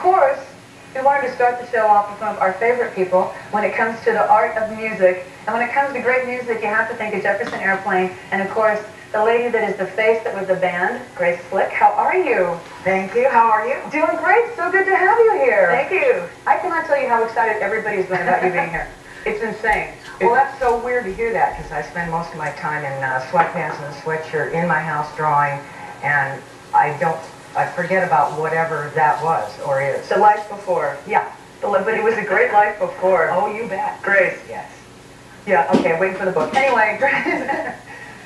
course, we wanted to start the show off with one of our favorite people when it comes to the art of music. And when it comes to great music, you have to think of Jefferson Airplane. And of course, the lady that is the face that was the band, Grace Slick. How are you? Thank you. How are you? Doing great. So good to have you here. Thank you. I cannot tell you how excited everybody's been about you being here. It's insane. Well, that's so weird to hear that because I spend most of my time in sweatpants and a sweatshirt in my house drawing, and I forget about whatever that was or is. The life before. Yeah. But it was a great life before. Oh, you bet. Grace. Yes. Yeah, okay, waiting for the book. Anyway,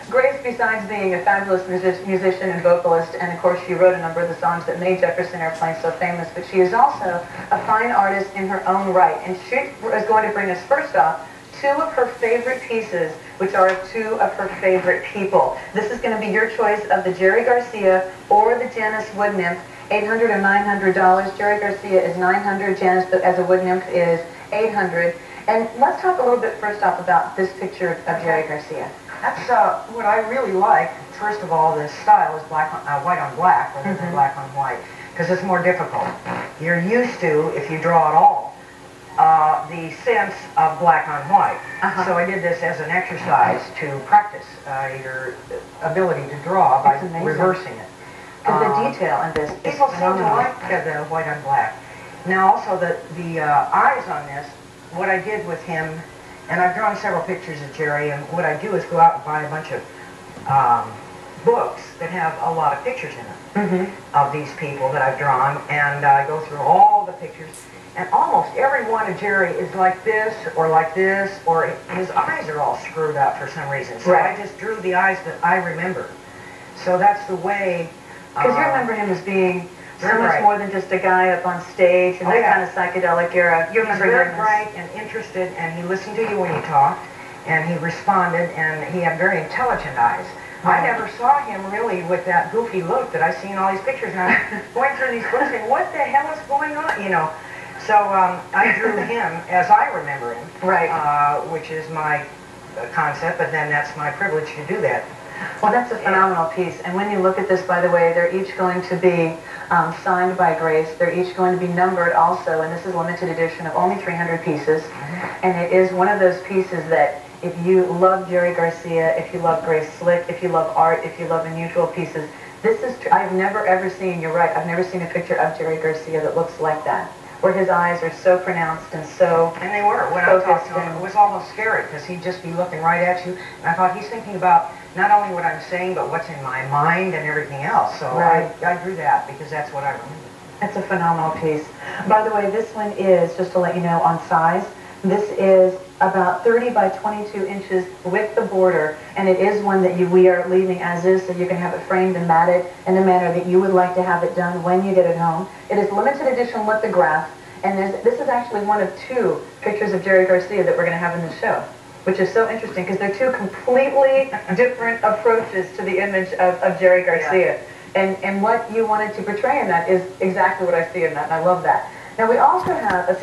Grace, besides being a fabulous musician and vocalist, and of course she wrote a number of the songs that made Jefferson Airplane so famous, but she is also a fine artist in her own right. And she is going to bring us, first off, two of her favorite pieces, which are two of her favorite people. This is going to be your choice of the Jerry Garcia or the Janice Wood Nymph, $800 or $900. Jerry Garcia is $900, Janice as a Wood Nymph is $800. And let's talk a little bit first off about this picture of Jerry Garcia. That's what I really like. First of all, the style is white on black rather than black on white, because it's more difficult. You're used to, if you draw at all, the sense of black on white. So I did this as an exercise to practice your ability to draw by reversing it. Because the detail in this is people seem to like the white on black. Now also the eyes on this, what I did with him, and I've drawn several pictures of Jerry, and what I do is go out and buy a bunch of books that have a lot of pictures in them of these people that I've drawn, and I go through all the pictures, and almost every one of Jerry is like this, or his eyes are all screwed up for some reason. So I just drew the eyes that I remember. So that's the way... Because you remember him as being so much more than just a guy up on stage in that kind of psychedelic era. You remember him very bright and interested, and he listened to you when you talked, and he responded, and he had very intelligent eyes. I never saw him really with that goofy look that I see in all these pictures, and I'm going through these books saying, what the hell is going on, you know? So I drew him as I remember him, which is my concept, but then that's my privilege to do that. Well, that's a phenomenal piece. And when you look at this, by the way, they're each going to be signed by Grace. They're each going to be numbered also, and this is a limited edition of only 300 pieces. And it is one of those pieces that if you love Jerry Garcia, if you love Grace Slick, if you love art, if you love unusual pieces, this is, I've never ever seen, you're right, I've never seen a picture of Jerry Garcia that looks like that, where his eyes are so pronounced and so And they were. When I talked to him, it was almost scary, because he'd just be looking right at you, and I thought he's thinking about not only what I'm saying, but what's in my mind and everything else. So I drew that because that's what I remember. That's a phenomenal piece. By the way, this one is, just to let you know, on size, this is about 30 by 22 inches with the border, and it is one that we are leaving as is, so you can have it framed and matted in the manner that you would like to have it done when you get it home. It is limited edition lithograph, and this is actually one of two pictures of Jerry Garcia that we're going to have in the show, which is so interesting because they're two completely different approaches to the image of Jerry Garcia. And what you wanted to portray in that is exactly what I see in that, and I love that. Now we also have a